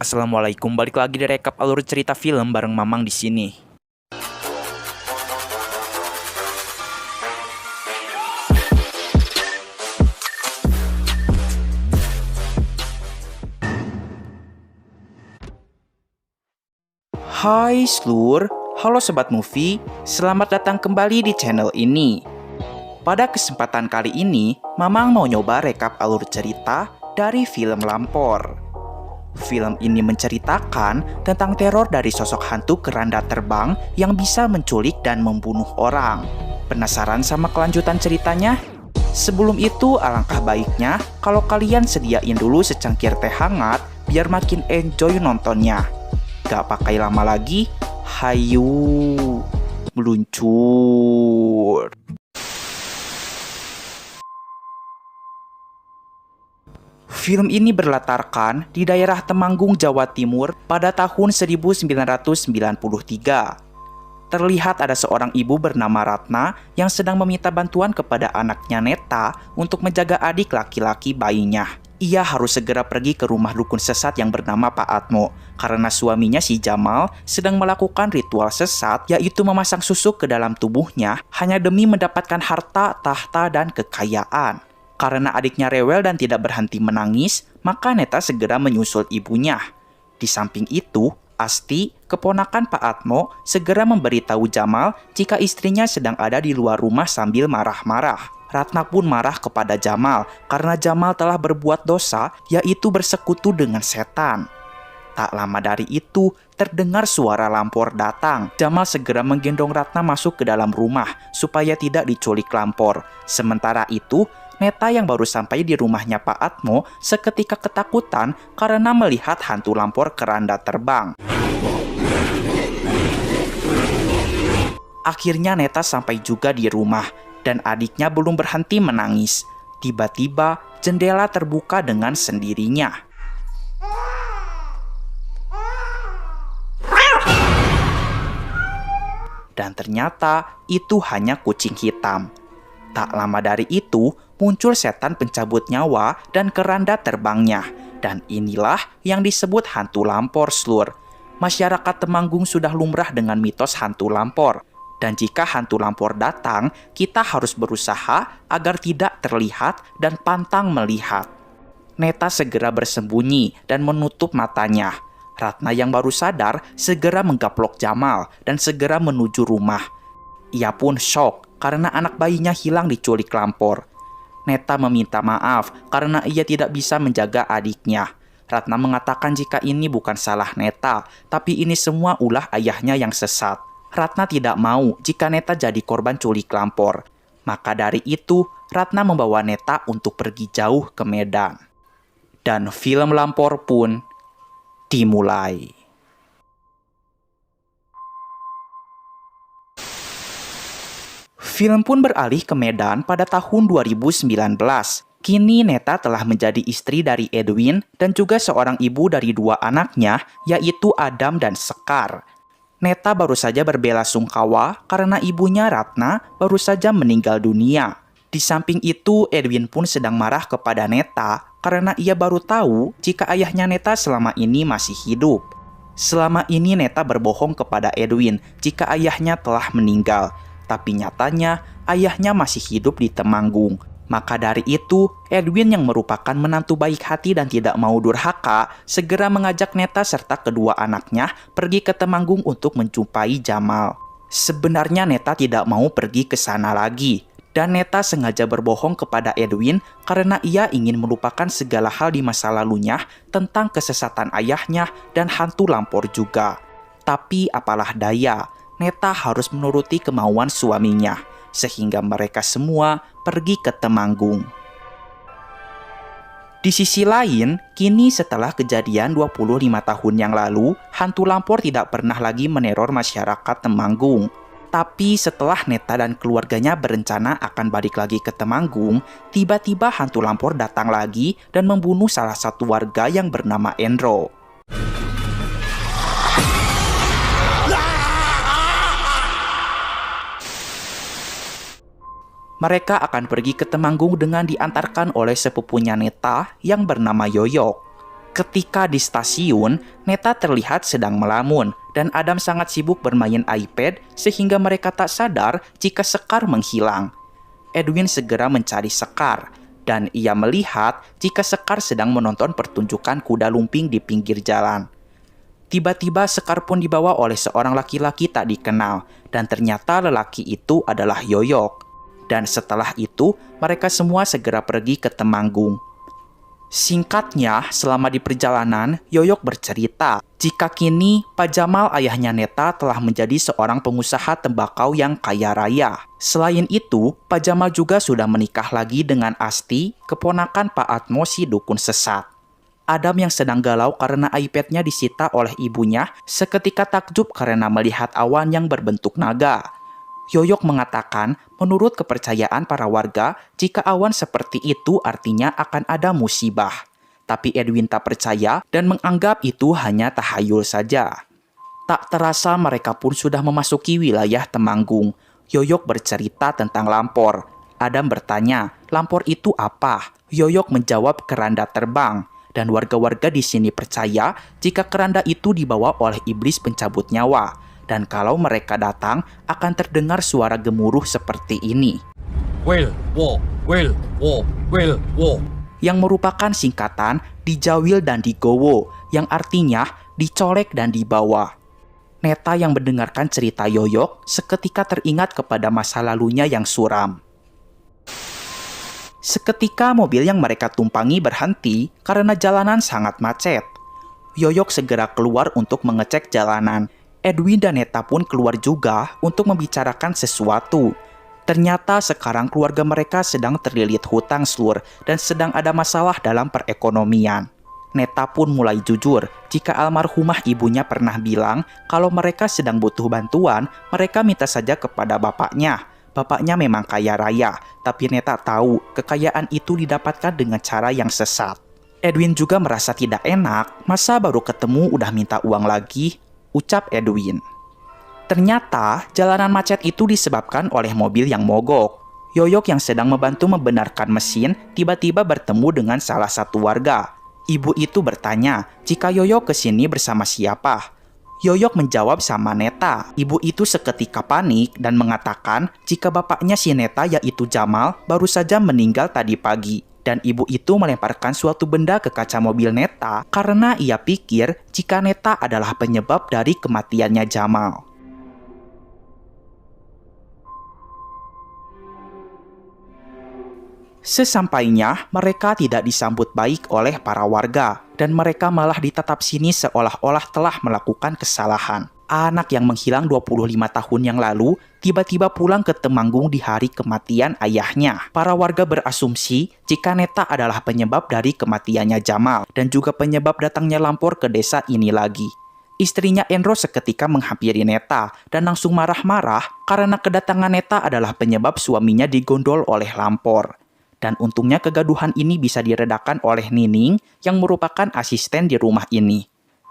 Assalamualaikum, balik lagi di rekap alur cerita film bareng Mamang di sini. Hai seluruh, halo sobat movie, selamat datang kembali di channel ini. Pada kesempatan kali ini, Mamang mau nyoba rekap alur cerita dari film Lampor. Film ini menceritakan tentang teror dari sosok hantu keranda terbang yang bisa menculik dan membunuh orang. Penasaran sama kelanjutan ceritanya? Sebelum itu, alangkah baiknya kalau kalian sediain dulu secangkir teh hangat biar makin enjoy nontonnya. Gak pakai lama lagi, hayu meluncur. Film ini berlatarkan di daerah Temanggung, Jawa Timur pada tahun 1993. Terlihat ada seorang ibu bernama Ratna yang sedang meminta bantuan kepada anaknya Neta untuk menjaga adik laki-laki bayinya. Ia harus segera pergi ke rumah dukun sesat yang bernama Pak Atmo karena suaminya si Jamal sedang melakukan ritual sesat, yaitu memasang susuk ke dalam tubuhnya hanya demi mendapatkan harta, tahta, dan kekayaan. Karena adiknya rewel dan tidak berhenti menangis, maka Neta segera menyusul ibunya. Di samping itu, Asti, keponakan Pak Atmo, segera memberitahu Jamal jika istrinya sedang ada di luar rumah sambil marah-marah. Ratna pun marah kepada Jamal karena Jamal telah berbuat dosa, yaitu bersekutu dengan setan. Tak lama dari itu, terdengar suara Lampor datang. Jamal segera menggendong Ratna masuk ke dalam rumah supaya tidak diculik Lampor. Sementara itu, Neta yang baru sampai di rumahnya Pak Atmo seketika ketakutan karena melihat hantu Lampor keranda terbang. Akhirnya Neta sampai juga di rumah dan adiknya belum berhenti menangis. Tiba-tiba jendela terbuka dengan sendirinya. Dan ternyata itu hanya kucing hitam. Tak lama dari itu, muncul setan pencabut nyawa dan keranda terbangnya. Dan inilah yang disebut hantu Lampor, Slur. Masyarakat Temanggung sudah lumrah dengan mitos hantu Lampor. Dan jika hantu Lampor datang, kita harus berusaha agar tidak terlihat dan pantang melihat. Neta segera bersembunyi dan menutup matanya. Ratna yang baru sadar segera menggaplok Jamal dan segera menuju rumah. Ia pun shock karena anak bayinya hilang diculik Lampor. Neta meminta maaf karena ia tidak bisa menjaga adiknya. Ratna mengatakan jika ini bukan salah Neta, tapi ini semua ulah ayahnya yang sesat. Ratna tidak mau jika Neta jadi korban culik Lampor. Maka dari itu, Ratna membawa Neta untuk pergi jauh ke Medan. Dan film Lampor pun dimulai. Film pun beralih ke Medan pada tahun 2019. Kini Neta telah menjadi istri dari Edwin dan juga seorang ibu dari dua anaknya, yaitu Adam dan Sekar. Neta baru saja berbelasungkawa karena ibunya Ratna baru saja meninggal dunia. Di samping itu, Edwin pun sedang marah kepada Neta karena ia baru tahu jika ayahnya Neta selama ini masih hidup. Selama ini Neta berbohong kepada Edwin jika ayahnya telah meninggal. Tapi nyatanya ayahnya masih hidup di Temanggung. Maka dari itu, Edwin yang merupakan menantu baik hati dan tidak mau durhaka, segera mengajak Neta serta kedua anaknya pergi ke Temanggung untuk menjumpai Jamal. Sebenarnya Neta tidak mau pergi ke sana lagi. Dan Neta sengaja berbohong kepada Edwin karena ia ingin melupakan segala hal di masa lalunya tentang kesesatan ayahnya dan hantu Lampor juga. Tapi apalah daya, Neta harus menuruti kemauan suaminya, sehingga mereka semua pergi ke Temanggung. Di sisi lain, kini setelah kejadian 25 tahun yang lalu, hantu Lampor tidak pernah lagi meneror masyarakat Temanggung. Tapi setelah Neta dan keluarganya berencana akan balik lagi ke Temanggung, tiba-tiba hantu Lampor datang lagi dan membunuh salah satu warga yang bernama Endro. Mereka akan pergi ke Temanggung dengan diantarkan oleh sepupunya Neta yang bernama Yoyok. Ketika di stasiun, Neta terlihat sedang melamun dan Adam sangat sibuk bermain iPad sehingga mereka tak sadar jika Sekar menghilang. Edwin segera mencari Sekar dan ia melihat jika Sekar sedang menonton pertunjukan kuda lumping di pinggir jalan. Tiba-tiba Sekar pun dibawa oleh seorang laki-laki tak dikenal dan ternyata lelaki itu adalah Yoyok. Dan setelah itu, mereka semua segera pergi ke Temanggung. Singkatnya, selama di perjalanan, Yoyok bercerita jika kini Pak Jamal ayahnya Neta telah menjadi seorang pengusaha tembakau yang kaya raya. Selain itu, Pak Jamal juga sudah menikah lagi dengan Asti, keponakan Pak Atmo si dukun sesat. Adam yang sedang galau karena iPad-nya disita oleh ibunya seketika takjub karena melihat awan yang berbentuk naga. Yoyok mengatakan, menurut kepercayaan para warga, jika awan seperti itu artinya akan ada musibah. Tapi Edwin tak percaya dan menganggap itu hanya tahayul saja. Tak terasa mereka pun sudah memasuki wilayah Temanggung. Yoyok bercerita tentang lampor. Adam bertanya, lampor itu apa? Yoyok menjawab keranda terbang. Dan warga-warga di sini percaya jika keranda itu dibawa oleh iblis pencabut nyawa. Dan kalau mereka datang, akan terdengar suara gemuruh seperti ini. Will, wo, will, wo, will, wo. Yang merupakan singkatan dijawil dan digowo, yang artinya dicolek dan dibawa. Neta yang mendengarkan cerita Yoyok seketika teringat kepada masa lalunya yang suram. Seketika mobil yang mereka tumpangi berhenti karena jalanan sangat macet. Yoyok segera keluar untuk mengecek jalanan. Edwin dan Neta pun keluar juga untuk membicarakan sesuatu. Ternyata sekarang keluarga mereka sedang terlilit hutang Slur dan sedang ada masalah dalam perekonomian. Neta pun mulai jujur jika almarhumah ibunya pernah bilang kalau mereka sedang butuh bantuan, mereka minta saja kepada bapaknya. Bapaknya memang kaya raya, tapi Neta tahu kekayaan itu didapatkan dengan cara yang sesat. Edwin juga merasa tidak enak, masa baru ketemu udah minta uang lagi? Ucap Edwin. Ternyata jalanan macet itu disebabkan oleh mobil yang mogok. Yoyok yang sedang membantu membenarkan mesin tiba-tiba bertemu dengan salah satu warga. Ibu itu bertanya jika Yoyok kesini bersama siapa. Yoyok menjawab sama Neta. Ibu itu seketika panik dan mengatakan jika bapaknya si Neta yaitu Jamal baru saja meninggal tadi pagi. Dan ibu itu melemparkan suatu benda ke kaca mobil Neta karena ia pikir jika Neta adalah penyebab dari kematiannya Jamal. Sesampainya, mereka tidak disambut baik oleh para warga dan mereka malah ditatap sini seolah-olah telah melakukan kesalahan. Anak yang menghilang 25 tahun yang lalu tiba-tiba pulang ke Temanggung di hari kematian ayahnya. Para warga berasumsi jika Neta adalah penyebab dari kematiannya Jamal dan juga penyebab datangnya lampor ke desa ini lagi. Istrinya Endro seketika menghampiri Neta dan langsung marah-marah karena kedatangan Neta adalah penyebab suaminya digondol oleh lampor. Dan untungnya kegaduhan ini bisa diredakan oleh Nining yang merupakan asisten di rumah ini.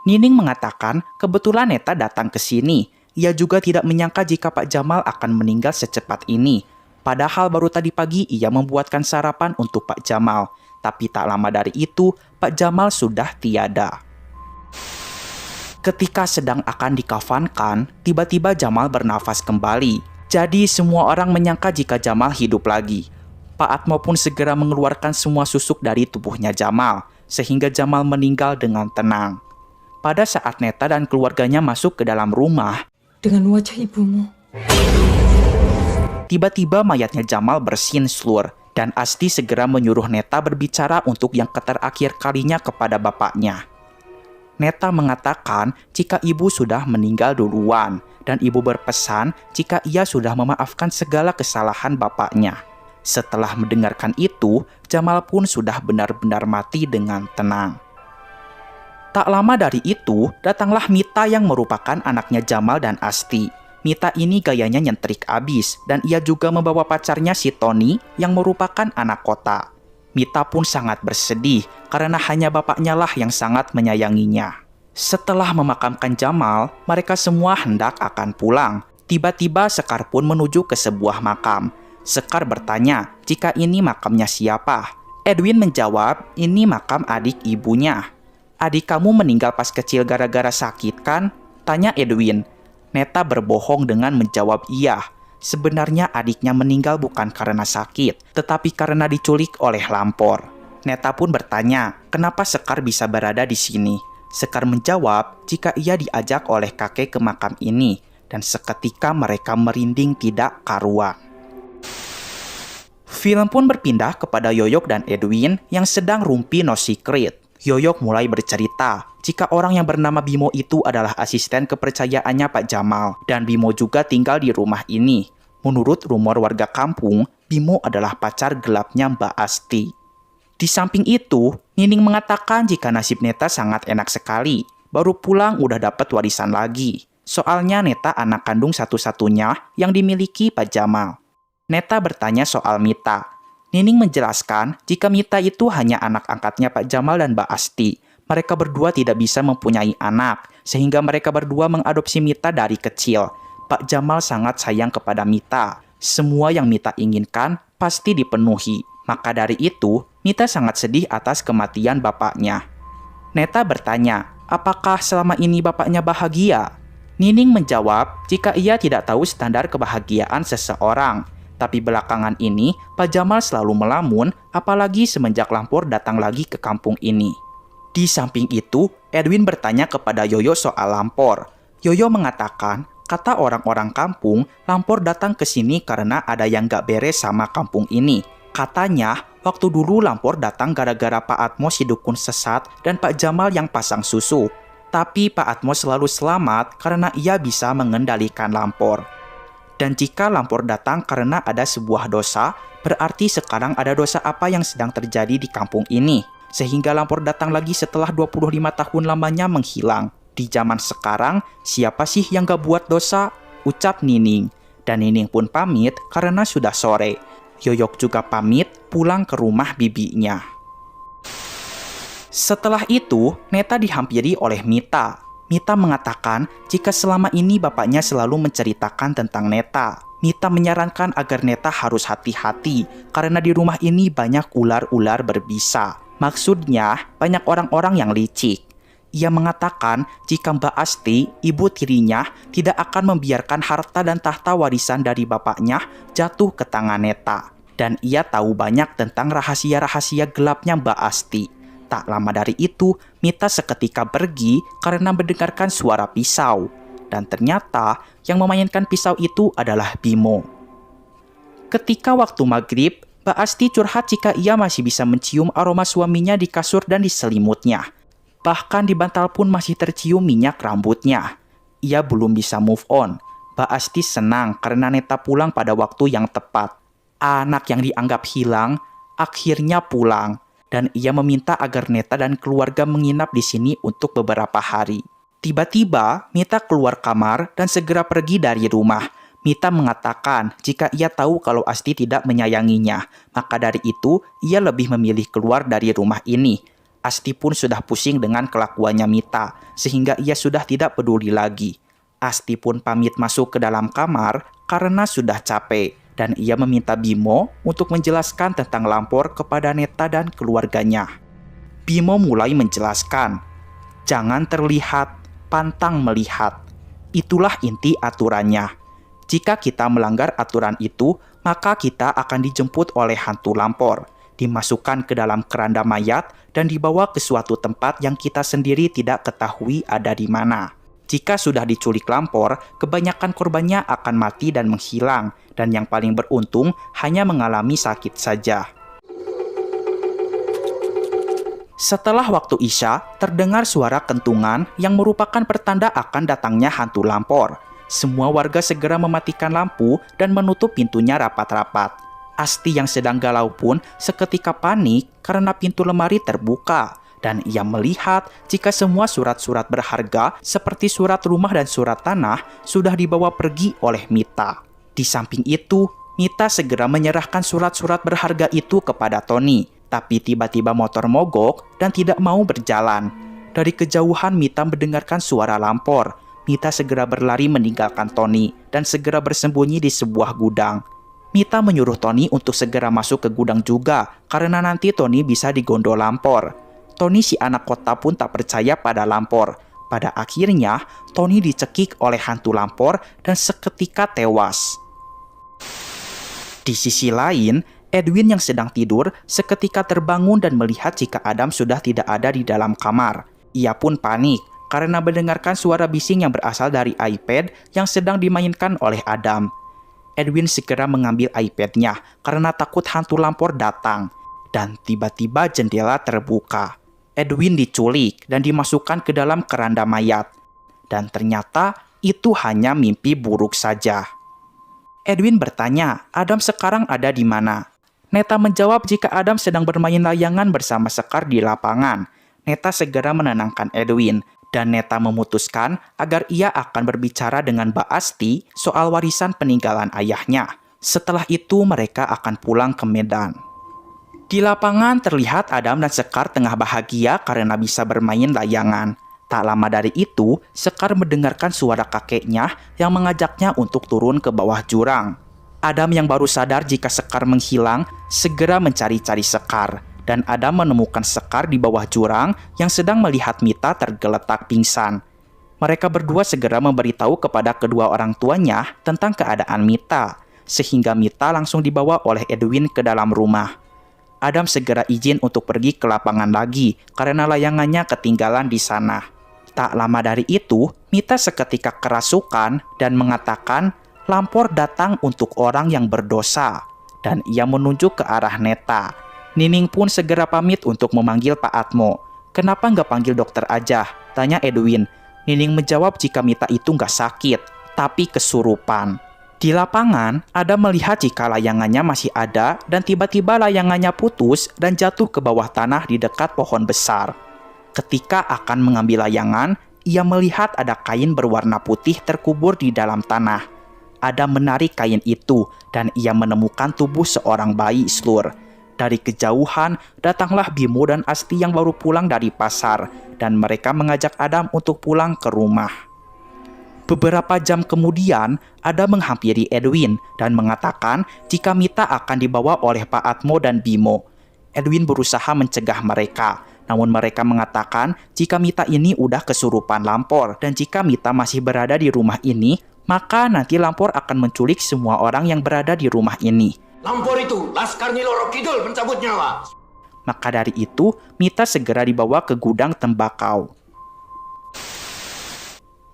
Nining mengatakan kebetulan Neta datang ke sini. Ia juga tidak menyangka jika Pak Jamal akan meninggal secepat ini. Padahal baru tadi pagi ia membuatkan sarapan untuk Pak Jamal. Tapi tak lama dari itu, Pak Jamal sudah tiada. Ketika sedang akan dikafankan, tiba-tiba Jamal bernafas kembali. Jadi semua orang menyangka jika Jamal hidup lagi. Pak Atmo pun segera mengeluarkan semua susuk dari tubuhnya Jamal, sehingga Jamal meninggal dengan tenang. Pada saat Neta dan keluarganya masuk ke dalam rumah, dengan wajah ibumu, tiba-tiba mayatnya Jamal bersin Slur, dan Asti segera menyuruh Neta berbicara untuk yang terakhir kalinya kepada bapaknya. Neta mengatakan jika ibu sudah meninggal duluan, dan ibu berpesan jika ia sudah memaafkan segala kesalahan bapaknya. Setelah mendengarkan itu, Jamal pun sudah benar-benar mati dengan tenang. Tak lama dari itu, datanglah Mita yang merupakan anaknya Jamal dan Asti. Mita ini gayanya nyentrik abis, dan ia juga membawa pacarnya si Tony yang merupakan anak kota. Mita pun sangat bersedih karena hanya bapaknya lah yang sangat menyayanginya. Setelah memakamkan Jamal, mereka semua hendak akan pulang. Tiba-tiba Sekar pun menuju ke sebuah makam. Sekar bertanya jika ini makamnya siapa. Edwin menjawab ini makam adik ibunya. Adik kamu meninggal pas kecil gara-gara sakit kan? Tanya Edwin. Neta berbohong dengan menjawab iya. Sebenarnya adiknya meninggal bukan karena sakit, tetapi karena diculik oleh Lampor. Neta pun bertanya, kenapa Sekar bisa berada di sini? Sekar menjawab jika ia diajak oleh kakek ke makam ini, dan seketika mereka merinding tidak karuan. Film pun berpindah kepada Yoyok dan Edwin yang sedang rumpi no secret. Yoyok mulai bercerita jika orang yang bernama Bimo itu adalah asisten kepercayaannya Pak Jamal, dan Bimo juga tinggal di rumah ini. Menurut rumor warga kampung, Bimo adalah pacar gelapnya Mbak Asti. Di samping itu, Nining mengatakan jika nasib Neta sangat enak sekali. Baru pulang udah dapat warisan lagi. Soalnya Neta anak kandung satu-satunya yang dimiliki Pak Jamal. Neta bertanya soal Mita. Nining menjelaskan jika Mita itu hanya anak angkatnya Pak Jamal dan Mbak Asti. Mereka berdua tidak bisa mempunyai anak, sehingga mereka berdua mengadopsi Mita dari kecil. Pak Jamal sangat sayang kepada Mita. Semua yang Mita inginkan pasti dipenuhi. Maka dari itu, Mita sangat sedih atas kematian bapaknya. Neta bertanya, apakah selama ini bapaknya bahagia? Nining menjawab jika ia tidak tahu standar kebahagiaan seseorang. Tapi belakangan ini, Pak Jamal selalu melamun, apalagi semenjak Lampor datang lagi ke kampung ini. Di samping itu, Edwin bertanya kepada Yoyo soal Lampor. Yoyo mengatakan, kata orang-orang kampung, Lampor datang ke sini karena ada yang gak beres sama kampung ini. Katanya, waktu dulu Lampor datang gara-gara Pak Atmos si dukun sesat dan Pak Jamal yang pasang susu. Tapi Pak Atmos selalu selamat karena ia bisa mengendalikan Lampor. Dan jika Lampor datang karena ada sebuah dosa, berarti sekarang ada dosa apa yang sedang terjadi di kampung ini. Sehingga Lampor datang lagi setelah 25 tahun lamanya menghilang. Di zaman sekarang, siapa sih yang gak buat dosa? Ucap Nining. Dan Nining pun pamit karena sudah sore. Yoyok juga pamit pulang ke rumah bibinya. Setelah itu, Neta dihampiri oleh Mita. Mita mengatakan jika selama ini bapaknya selalu menceritakan tentang Neta. Mita menyarankan agar Neta harus hati-hati karena di rumah ini banyak ular-ular berbisa. Maksudnya, banyak orang-orang yang licik. Ia mengatakan jika Mbak Asti, ibu tirinya, tidak akan membiarkan harta dan tahta warisan dari bapaknya jatuh ke tangan Neta. Dan ia tahu banyak tentang rahasia-rahasia gelapnya Mbak Asti. Tak lama dari itu, Mita seketika pergi karena mendengarkan suara pisau. Dan ternyata yang memainkan pisau itu adalah Bimo. Ketika waktu maghrib, Mbak Asti curhat jika ia masih bisa mencium aroma suaminya di kasur dan di selimutnya. Bahkan di bantal pun masih tercium minyak rambutnya. Ia belum bisa move on. Mbak Asti senang karena Neta pulang pada waktu yang tepat. Anak yang dianggap hilang akhirnya pulang. Dan ia meminta agar Neta dan keluarga menginap di sini untuk beberapa hari. Tiba-tiba, Mita keluar kamar dan segera pergi dari rumah. Mita mengatakan jika ia tahu kalau Asti tidak menyayanginya, maka dari itu ia lebih memilih keluar dari rumah ini. Asti pun sudah pusing dengan kelakuannya Mita, sehingga ia sudah tidak peduli lagi. Asti pun pamit masuk ke dalam kamar karena sudah capek. Dan ia meminta Bimo untuk menjelaskan tentang Lampor kepada Neta dan keluarganya. Bimo mulai menjelaskan, jangan terlihat, pantang melihat. Itulah inti aturannya. Jika kita melanggar aturan itu, maka kita akan dijemput oleh hantu Lampor, dimasukkan ke dalam keranda mayat, dan dibawa ke suatu tempat yang kita sendiri tidak ketahui ada di mana. Jika sudah diculik Lampor, kebanyakan korbannya akan mati dan menghilang, dan yang paling beruntung hanya mengalami sakit saja. Setelah waktu Isya, terdengar suara kentungan yang merupakan pertanda akan datangnya hantu Lampor. Semua warga segera mematikan lampu dan menutup pintunya rapat-rapat. Asti yang sedang galau pun seketika panik karena pintu lemari terbuka. Dan ia melihat jika semua surat-surat berharga seperti surat rumah dan surat tanah sudah dibawa pergi oleh Mita. Di samping itu, Mita segera menyerahkan surat-surat berharga itu kepada Tony. Tapi tiba-tiba motor mogok dan tidak mau berjalan. Dari kejauhan Mita mendengarkan suara Lampor. Mita segera berlari meninggalkan Tony dan segera bersembunyi di sebuah gudang. Mita menyuruh Tony untuk segera masuk ke gudang juga karena nanti Tony bisa digondol Lampor. Tony si anak kota pun tak percaya pada Lampor. Pada akhirnya, Tony dicekik oleh hantu Lampor dan seketika tewas. Di sisi lain, Edwin yang sedang tidur seketika terbangun dan melihat jika Adam sudah tidak ada di dalam kamar. Ia pun panik karena mendengarkan suara bising yang berasal dari iPad yang sedang dimainkan oleh Adam. Edwin segera mengambil iPad-nya karena takut hantu Lampor datang. Dan tiba-tiba jendela terbuka. Edwin diculik dan dimasukkan ke dalam keranda mayat. Dan ternyata itu hanya mimpi buruk saja. Edwin bertanya, Adam sekarang ada di mana? Neta menjawab jika Adam sedang bermain layangan bersama Sekar di lapangan. Neta segera menenangkan Edwin. Dan Neta memutuskan agar ia akan berbicara dengan Mbak Asti soal warisan peninggalan ayahnya. Setelah itu mereka akan pulang ke Medan. Di lapangan terlihat Adam dan Sekar tengah bahagia karena bisa bermain layangan. Tak lama dari itu, Sekar mendengarkan suara kakeknya yang mengajaknya untuk turun ke bawah jurang. Adam yang baru sadar jika Sekar menghilang, segera mencari-cari Sekar. Dan Adam menemukan Sekar di bawah jurang yang sedang melihat Mita tergeletak pingsan. Mereka berdua segera memberitahu kepada kedua orang tuanya tentang keadaan Mita, sehingga Mita langsung dibawa oleh Edwin ke dalam rumah. Adam segera izin untuk pergi ke lapangan lagi karena layangannya ketinggalan di sana. Tak lama dari itu, Mita seketika kerasukan dan mengatakan Lampor datang untuk orang yang berdosa, dan ia menunjuk ke arah Neta. Nining pun segera pamit untuk memanggil Pak Atmo. Kenapa nggak panggil dokter aja? Tanya Edwin. Nining menjawab jika Mita itu nggak sakit, tapi kesurupan. Di lapangan, Adam melihat jika layangannya masih ada dan tiba-tiba layangannya putus dan jatuh ke bawah tanah di dekat pohon besar. Ketika akan mengambil layangan, ia melihat ada kain berwarna putih terkubur di dalam tanah. Adam menarik kain itu dan ia menemukan tubuh seorang bayi Slur. Dari kejauhan, datanglah Bimo dan Asti yang baru pulang dari pasar, dan mereka mengajak Adam untuk pulang ke rumah. Beberapa jam kemudian, Adam menghampiri Edwin dan mengatakan jika Mita akan dibawa oleh Pak Atmo dan Bimo. Edwin berusaha mencegah mereka, namun mereka mengatakan jika Mita ini udah kesurupan Lampor, dan jika Mita masih berada di rumah ini, maka nanti Lampor akan menculik semua orang yang berada di rumah ini. Lampor itu, Laskar Nyi Roro Kidul pencabut nyawa. Maka dari itu, Mita segera dibawa ke gudang tembakau.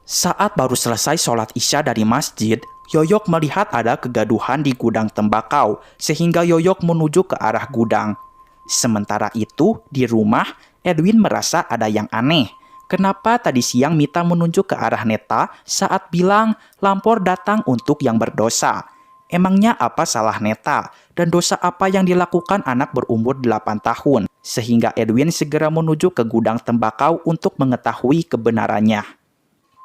Saat baru selesai sholat Isya dari masjid, Yoyok melihat ada kegaduhan di gudang tembakau, sehingga Yoyok menuju ke arah gudang. Sementara itu, di rumah, Edwin merasa ada yang aneh. Kenapa tadi siang Mita menunjuk ke arah Neta saat bilang Lampor datang untuk yang berdosa? Emangnya apa salah Neta? Dan dosa apa yang dilakukan anak berumur 8 tahun? Sehingga Edwin segera menuju ke gudang tembakau untuk mengetahui kebenarannya.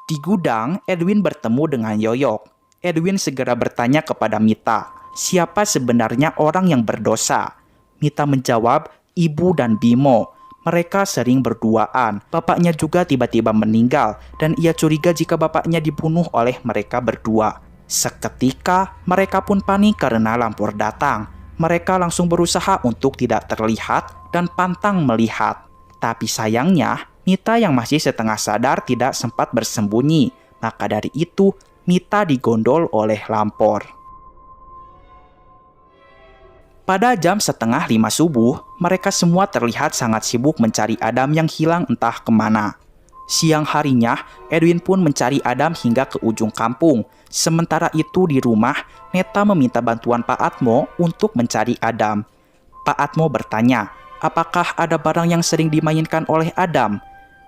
Di gudang, Edwin bertemu dengan Yoyok. Edwin segera bertanya kepada Mita, siapa sebenarnya orang yang berdosa? Mita menjawab, Ibu dan Bimo. Mereka sering berduaan. Bapaknya juga tiba-tiba meninggal, dan ia curiga jika bapaknya dibunuh oleh mereka berdua. Seketika, mereka pun panik karena Lampor datang. Mereka langsung berusaha untuk tidak terlihat dan pantang melihat. Tapi sayangnya, Mita yang masih setengah sadar tidak sempat bersembunyi. Maka dari itu, Mita digondol oleh Lampor. Pada jam 4:30 subuh, mereka semua terlihat sangat sibuk mencari Adam yang hilang entah kemana. Siang harinya, Edwin pun mencari Adam hingga ke ujung kampung. Sementara itu di rumah, Neta meminta bantuan Pak Atmo untuk mencari Adam. Pak Atmo bertanya, apakah ada barang yang sering dimainkan oleh Adam?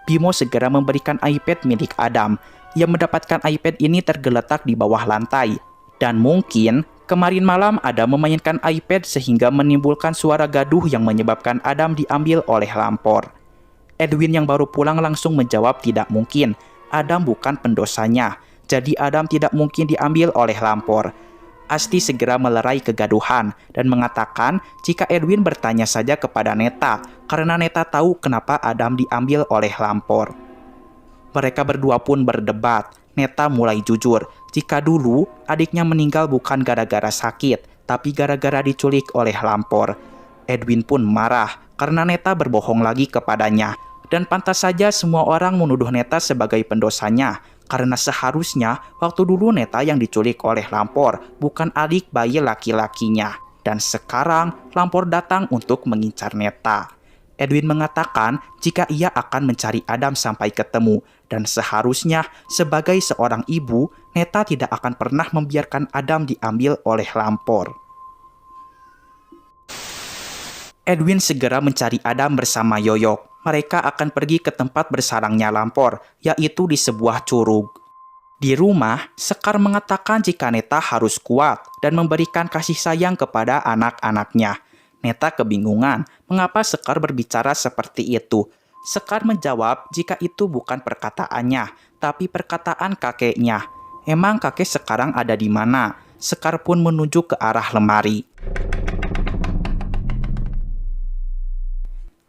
Bimo segera memberikan iPad milik Adam. Ia mendapatkan iPad ini tergeletak di bawah lantai. Dan mungkin kemarin malam Adam memainkan iPad sehingga menimbulkan suara gaduh yang menyebabkan Adam diambil oleh Lampor. Edwin yang baru pulang langsung menjawab tidak mungkin. Adam bukan pendosanya. Jadi Adam tidak mungkin diambil oleh Lampor. Asti segera melerai kegaduhan dan mengatakan jika Edwin bertanya saja kepada Neta karena Neta tahu kenapa Adam diambil oleh Lampor. Mereka berdua pun berdebat. Neta mulai jujur jika dulu adiknya meninggal bukan gara-gara sakit, tapi gara-gara diculik oleh Lampor. Edwin pun marah karena Neta berbohong lagi kepadanya. Dan pantas saja semua orang menuduh Neta sebagai pendosanya, karena seharusnya waktu dulu Neta yang diculik oleh Lampor, bukan adik bayi laki-lakinya. Dan sekarang Lampor datang untuk mengincar Neta. Edwin mengatakan jika ia akan mencari Adam sampai ketemu, dan seharusnya sebagai seorang ibu, Neta tidak akan pernah membiarkan Adam diambil oleh Lampor. Edwin segera mencari Adam bersama Yoyok. Mereka akan pergi ke tempat bersarangnya Lampor, yaitu di sebuah curug. Di rumah, Sekar mengatakan jika Neta harus kuat dan memberikan kasih sayang kepada anak-anaknya. Neta kebingungan mengapa Sekar berbicara seperti itu. Sekar menjawab jika itu bukan perkataannya, tapi perkataan kakeknya. Emang kakek sekarang ada di mana? Sekar pun menunjuk ke arah lemari.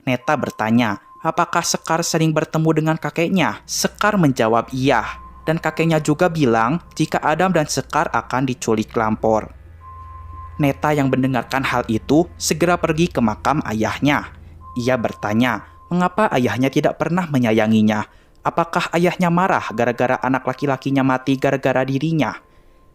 Neta bertanya, apakah Sekar sering bertemu dengan kakeknya? Sekar menjawab iya, dan kakeknya juga bilang jika Adam dan Sekar akan diculik Lampor. Neta yang mendengarkan hal itu segera pergi ke makam ayahnya. Ia bertanya, mengapa ayahnya tidak pernah menyayanginya? Apakah ayahnya marah gara-gara anak laki-lakinya mati gara-gara dirinya?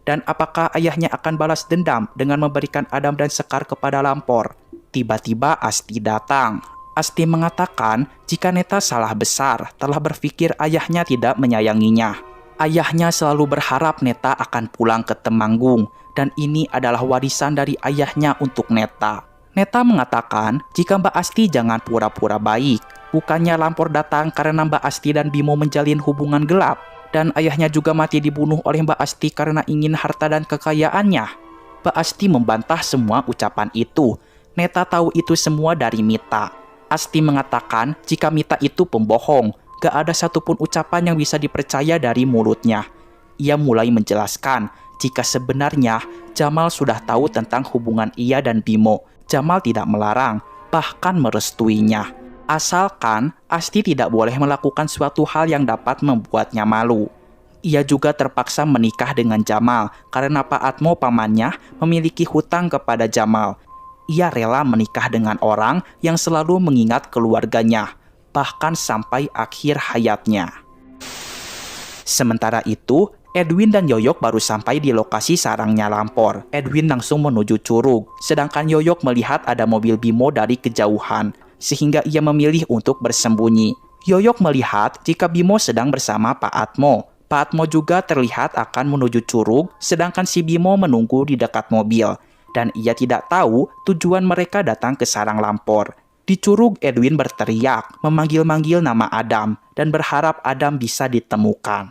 Dan apakah ayahnya akan balas dendam dengan memberikan Adam dan Sekar kepada Lampor? Tiba-tiba Asti datang. Asti mengatakan jika Neta salah besar telah berpikir ayahnya tidak menyayanginya. Ayahnya selalu berharap Neta akan pulang ke Temanggung, dan ini adalah warisan dari ayahnya untuk Neta. Neta mengatakan jika Mbak Asti jangan pura-pura baik. Bukannya Lampor datang karena Mbak Asti dan Bimo menjalin hubungan gelap, dan ayahnya juga mati dibunuh oleh Mbak Asti karena ingin harta dan kekayaannya. Mbak Asti membantah semua ucapan itu. Neta tahu itu semua dari Mita. Asti mengatakan jika Mita itu pembohong, gak ada satupun ucapan yang bisa dipercaya dari mulutnya. Ia mulai menjelaskan jika sebenarnya Jamal sudah tahu tentang hubungan ia dan Bimo. Jamal tidak melarang, bahkan merestuinya. Asalkan Asti tidak boleh melakukan suatu hal yang dapat membuatnya malu. Ia juga terpaksa menikah dengan Jamal karena Pak Atmo pamannya memiliki hutang kepada Jamal. Ia rela menikah dengan orang yang selalu mengingat keluarganya, bahkan sampai akhir hayatnya. Sementara itu, Edwin dan Yoyok baru sampai di lokasi sarangnya Lampor. Edwin langsung menuju curug, sedangkan Yoyok melihat ada mobil Bimo dari kejauhan, sehingga ia memilih untuk bersembunyi. Yoyok melihat jika Bimo sedang bersama Pak Atmo. Pak Atmo juga terlihat akan menuju curug, sedangkan si Bimo menunggu di dekat mobil. Dan ia tidak tahu tujuan mereka datang ke sarang Lampor. Di curug, Edwin berteriak, memanggil-manggil nama Adam, dan berharap Adam bisa ditemukan.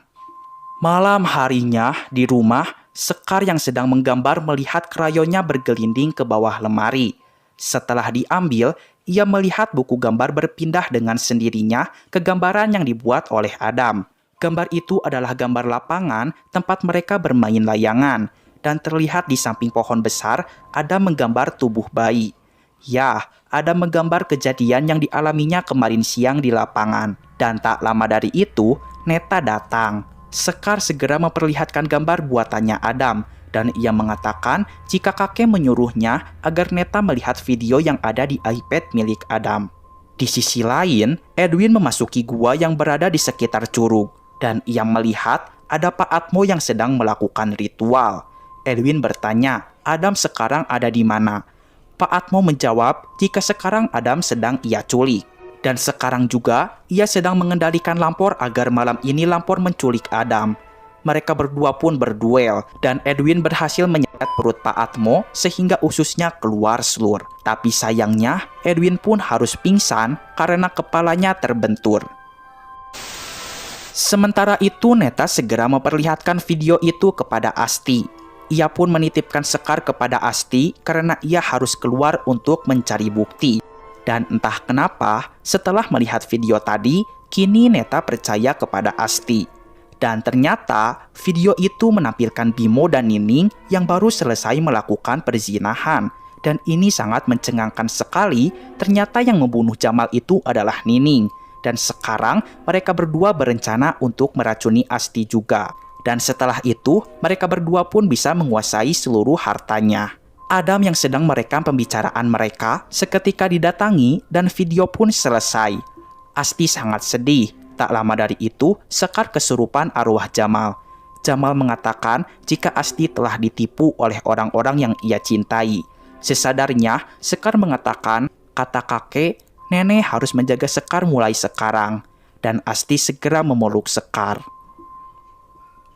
Malam harinya, di rumah, Sekar yang sedang menggambar melihat krayonnya bergelinding ke bawah lemari. Setelah diambil, ia melihat buku gambar berpindah dengan sendirinya ke gambaran yang dibuat oleh Adam. Gambar itu adalah gambar lapangan tempat mereka bermain layangan. Dan terlihat di samping pohon besar, Adam menggambar tubuh bayi. Ya, Adam menggambar kejadian yang dialaminya kemarin siang di lapangan. Dan tak lama dari itu, Neta datang. Sekar segera memperlihatkan gambar buatannya Adam, dan ia mengatakan jika kakek menyuruhnya agar Neta melihat video yang ada di iPad milik Adam. Di sisi lain, Edwin memasuki gua yang berada di sekitar curug, dan ia melihat ada Pak Atmo yang sedang melakukan ritual. Edwin bertanya, Adam sekarang ada di mana? Pak Atmo menjawab jika sekarang Adam sedang ia culik. Dan sekarang juga ia sedang mengendalikan Lampor agar malam ini Lampor menculik Adam. Mereka berdua pun berduel, dan Edwin berhasil menyeret perut Pak Atmo sehingga ususnya keluar selur. Tapi sayangnya, Edwin pun harus pingsan karena kepalanya terbentur. Sementara itu, Neta segera memperlihatkan video itu kepada Asti. Ia pun menitipkan Sekar kepada Asti karena ia harus keluar untuk mencari bukti. Dan entah kenapa, setelah melihat video tadi, kini Neta percaya kepada Asti. Dan ternyata, video itu menampilkan Bimo dan Nining yang baru selesai melakukan perzinahan. Dan ini sangat mencengangkan sekali, ternyata yang membunuh Jamal itu adalah Nining. Dan sekarang, mereka berdua berencana untuk meracuni Asti juga. Dan setelah itu, mereka berdua pun bisa menguasai seluruh hartanya. Adam yang sedang merekam pembicaraan mereka seketika didatangi dan video pun selesai. Asti sangat sedih. Tak lama dari itu, Sekar kesurupan arwah Jamal. Jamal mengatakan jika Asti telah ditipu oleh orang-orang yang ia cintai. Sesadarnya, Sekar mengatakan, kata kakek, nenek harus menjaga Sekar mulai sekarang. Dan Asti segera memeluk Sekar.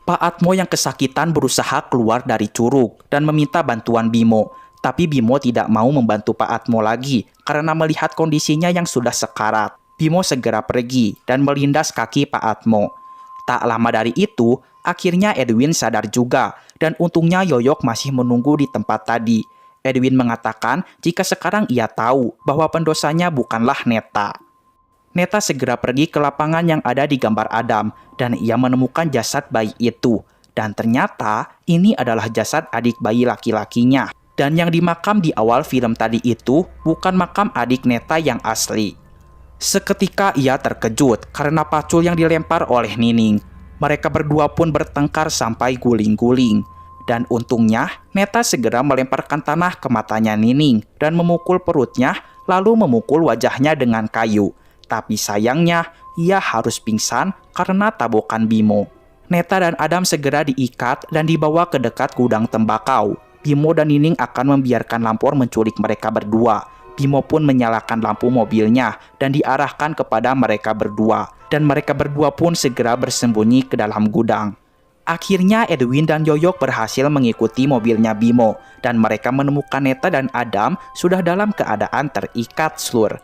Pak Atmo yang kesakitan berusaha keluar dari curug dan meminta bantuan Bimo. Tapi Bimo tidak mau membantu Pak Atmo lagi karena melihat kondisinya yang sudah sekarat. Bimo segera pergi dan melindas kaki Pak Atmo. Tak lama dari itu, akhirnya Edwin sadar juga dan untungnya Yoyok masih menunggu di tempat tadi. Edwin mengatakan jika sekarang ia tahu bahwa pendosanya bukanlah Neta. Neta segera pergi ke lapangan yang ada di gambar Adam dan ia menemukan jasad bayi itu. Dan ternyata ini adalah jasad adik bayi laki-lakinya. Dan yang dimakam di awal film tadi itu bukan makam adik Neta yang asli. Seketika ia terkejut karena pacul yang dilempar oleh Nining. Mereka berdua pun bertengkar sampai guling-guling. Dan untungnya Neta segera melemparkan tanah ke matanya Nining dan memukul perutnya lalu memukul wajahnya dengan kayu. Tapi sayangnya, ia harus pingsan karena tabokan Bimo. Neta dan Adam segera diikat dan dibawa ke dekat gudang tembakau. Bimo dan Nining akan membiarkan Lampor menculik mereka berdua. Bimo pun menyalakan lampu mobilnya dan diarahkan kepada mereka berdua. Dan mereka berdua pun segera bersembunyi ke dalam gudang. Akhirnya Edwin dan Yoyok berhasil mengikuti mobilnya Bimo. Dan mereka menemukan Neta dan Adam sudah dalam keadaan terikat slur.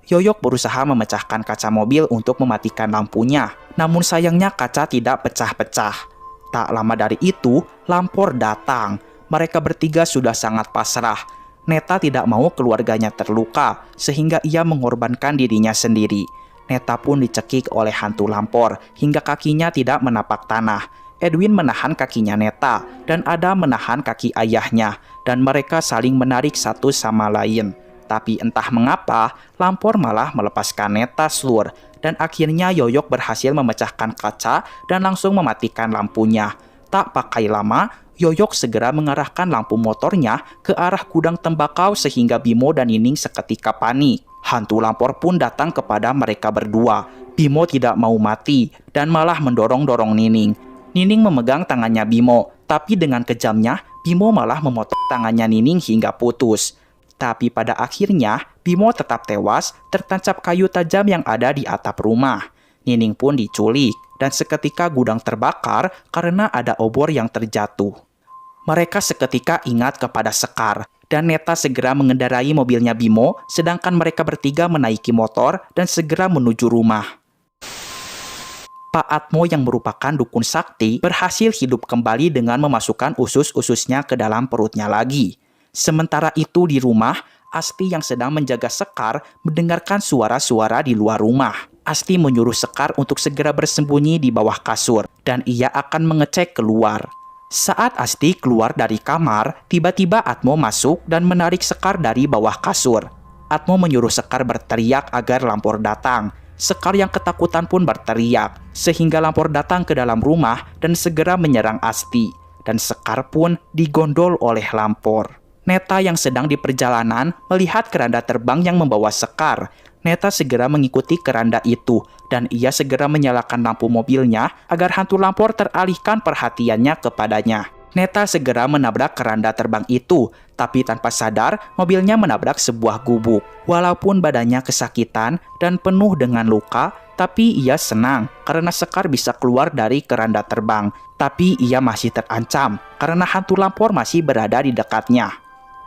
Yoyok berusaha memecahkan kaca mobil untuk mematikan lampunya. Namun sayangnya kaca tidak pecah-pecah. Tak lama dari itu, Lampor datang. Mereka bertiga sudah sangat pasrah. Neta tidak mau keluarganya terluka, sehingga ia mengorbankan dirinya sendiri. Neta pun dicekik oleh hantu Lampor, hingga kakinya tidak menapak tanah. Edwin menahan kakinya Neta, dan Adam menahan kaki ayahnya, dan mereka saling menarik satu sama lain. Tapi entah mengapa, Lampor malah melepaskan Neta slur, dan akhirnya Yoyok berhasil memecahkan kaca dan langsung mematikan lampunya. Tak pakai lama, Yoyok segera mengarahkan lampu motornya ke arah gudang tembakau sehingga Bimo dan Nining seketika panik. Hantu Lampor pun datang kepada mereka berdua. Bimo tidak mau mati dan malah mendorong-dorong Nining. Nining memegang tangannya Bimo, tapi dengan kejamnya, Bimo malah memotong tangannya Nining hingga putus. Tapi pada akhirnya, Bimo tetap tewas tertancap kayu tajam yang ada di atap rumah. Nining pun diculik, dan seketika gudang terbakar karena ada obor yang terjatuh. Mereka seketika ingat kepada Sekar, dan Neta segera mengendarai mobilnya Bimo, sedangkan mereka bertiga menaiki motor dan segera menuju rumah. Pak Atmo yang merupakan dukun sakti berhasil hidup kembali dengan memasukkan usus-ususnya ke dalam perutnya lagi. Sementara itu di rumah, Asti yang sedang menjaga Sekar mendengarkan suara-suara di luar rumah. Asti menyuruh Sekar untuk segera bersembunyi di bawah kasur dan ia akan mengecek keluar. Saat Asti keluar dari kamar, tiba-tiba Atmo masuk dan menarik Sekar dari bawah kasur. Atmo menyuruh Sekar berteriak agar Lampor datang. Sekar yang ketakutan pun berteriak, sehingga Lampor datang ke dalam rumah dan segera menyerang Asti. Dan Sekar pun digondol oleh Lampor. Neta yang sedang di perjalanan melihat keranda terbang yang membawa Sekar. Neta segera mengikuti keranda itu dan ia segera menyalakan lampu mobilnya agar hantu Lampor teralihkan perhatiannya kepadanya. Neta segera menabrak keranda terbang itu, tapi tanpa sadar mobilnya menabrak sebuah gubuk. Walaupun badannya kesakitan dan penuh dengan luka, tapi ia senang karena Sekar bisa keluar dari keranda terbang. Tapi ia masih terancam karena hantu Lampor masih berada di dekatnya.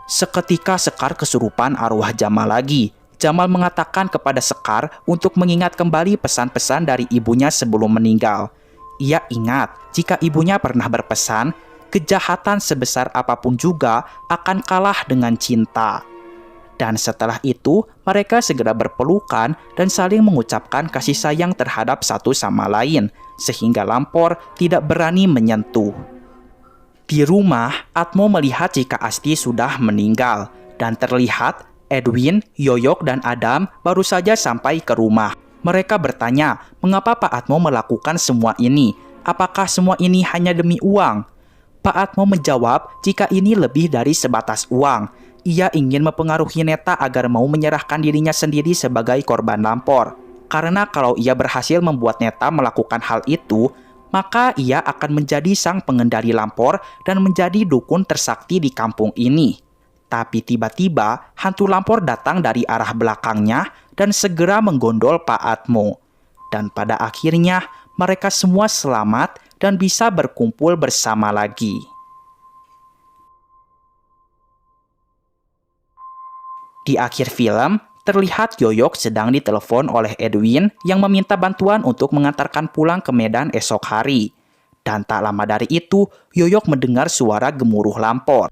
Seketika Sekar kesurupan arwah Jamal lagi. Jamal mengatakan kepada Sekar untuk mengingat kembali pesan-pesan dari ibunya sebelum meninggal. Ia ingat jika ibunya pernah berpesan, kejahatan sebesar apapun juga akan kalah dengan cinta. Dan setelah itu, mereka segera berpelukan dan saling mengucapkan kasih sayang terhadap satu sama lain, sehingga Lampor tidak berani menyentuh. Di rumah, Atmo melihat jika Asti sudah meninggal, dan terlihat Edwin, Yoyok, dan Adam baru saja sampai ke rumah. Mereka bertanya, mengapa Pak Atmo melakukan semua ini? Apakah semua ini hanya demi uang? Pak Atmo menjawab jika ini lebih dari sebatas uang. Ia ingin mempengaruhi Neta agar mau menyerahkan dirinya sendiri sebagai korban lampor. Karena kalau ia berhasil membuat Neta melakukan hal itu, maka ia akan menjadi sang pengendali lampor dan menjadi dukun tersakti di kampung ini. Tapi tiba-tiba hantu lampor datang dari arah belakangnya dan segera menggondol Pak Atmo. Dan pada akhirnya mereka semua selamat dan bisa berkumpul bersama lagi. Di akhir film, terlihat Yoyok sedang ditelepon oleh Edwin yang meminta bantuan untuk mengantarkan pulang ke Medan esok hari. Dan tak lama dari itu, Yoyok mendengar suara gemuruh lampor.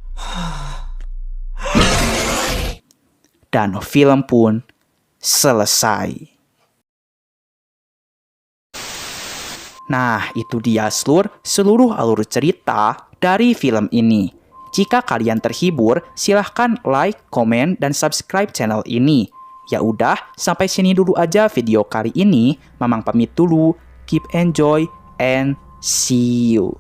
Dan film pun selesai. Nah, itu dia seluruh alur cerita dari film ini. Jika kalian terhibur, silahkan like, komen, dan subscribe channel ini. Ya udah, sampai sini dulu aja video kali ini. Mamang pamit dulu. Keep enjoy and see you.